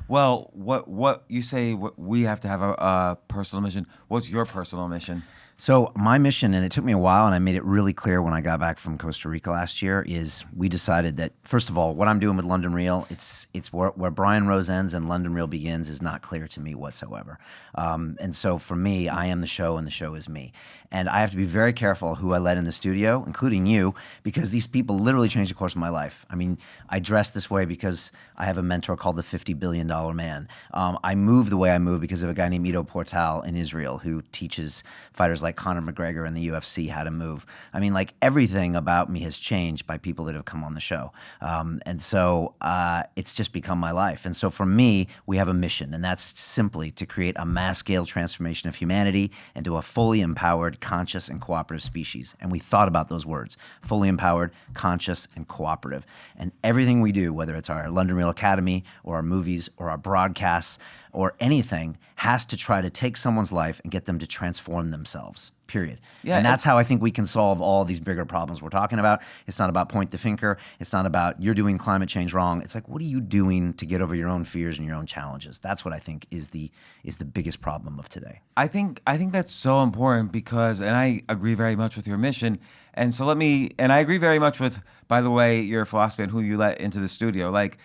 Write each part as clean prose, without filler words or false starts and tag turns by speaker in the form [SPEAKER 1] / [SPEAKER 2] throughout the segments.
[SPEAKER 1] Well, what you say? We have to have a personal mission. What's your personal mission?
[SPEAKER 2] So my mission, and it took me a while, and I made it really clear when I got back from Costa Rica last year, is we decided that, first of all, what I'm doing with London Real, it's where Brian Rose ends and London Real begins is not clear to me whatsoever. And so for me, I am the show and the show is me. And I have to be very careful who I let in the studio, including you, because these people literally changed the course of my life. I mean, I dress this way because I have a mentor called the $50 billion man. I move the way I move because of a guy named IDO Portal in Israel who teaches fighters like Conor McGregor in the UFC how to move. I mean, like everything about me has changed by people that have come on the show. And so it's just become my life. And so for me, we have a mission, and that's simply to create a mass scale transformation of humanity into a fully empowered, conscious, and cooperative species. And we thought about those words, fully empowered, conscious, and cooperative. And everything we do, whether it's our London Real Academy or our movies or our broadcasts or anything, has to try to take someone's life and get them to transform themselves. Period.
[SPEAKER 1] Yeah,
[SPEAKER 2] and that's how I think we can solve all these bigger problems we're talking about. It's not about point the finger. It's not about you're doing climate change wrong. It's like, what are you doing to get over your own fears and your own challenges? That's what I think is the biggest problem of today.
[SPEAKER 1] I think that's so important because, and I agree very much with your mission. And so and I agree very much with, by the way, your philosophy and who you let into the studio. Like,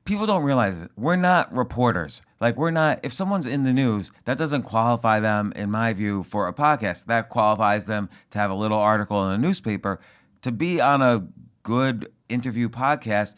[SPEAKER 1] people don't realize it. We're not reporters. Like, if someone's in the news, that doesn't qualify them, in my view, for a podcast. That qualifies them to have a little article in a newspaper. To be on a good interview podcast,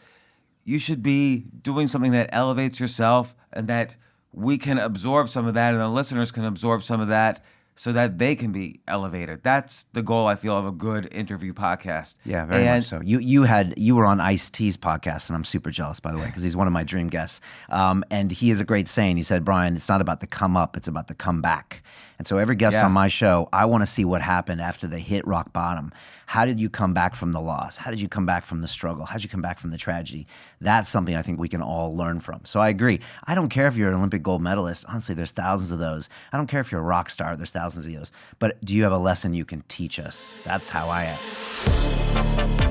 [SPEAKER 1] you should be doing something that elevates yourself and that we can absorb some of that and the listeners can absorb some of that so that they can be elevated. That's the goal, I feel, of a good interview podcast.
[SPEAKER 2] Yeah, very much so. You were on Ice-T's podcast, and I'm super jealous, by the way, because he's one of my dream guests. And he has a great saying. He said, Brian, it's not about the come up, it's about the come back. And so every guest on my show, I want to see what happened after they hit rock bottom. How did you come back from the loss? How did you come back from the struggle? How did you come back from the tragedy? That's something I think we can all learn from. So I agree. I don't care if you're an Olympic gold medalist. Honestly, there's thousands of those. I don't care if you're a rock star. There's thousands of those. But do you have a lesson you can teach us? That's how I am.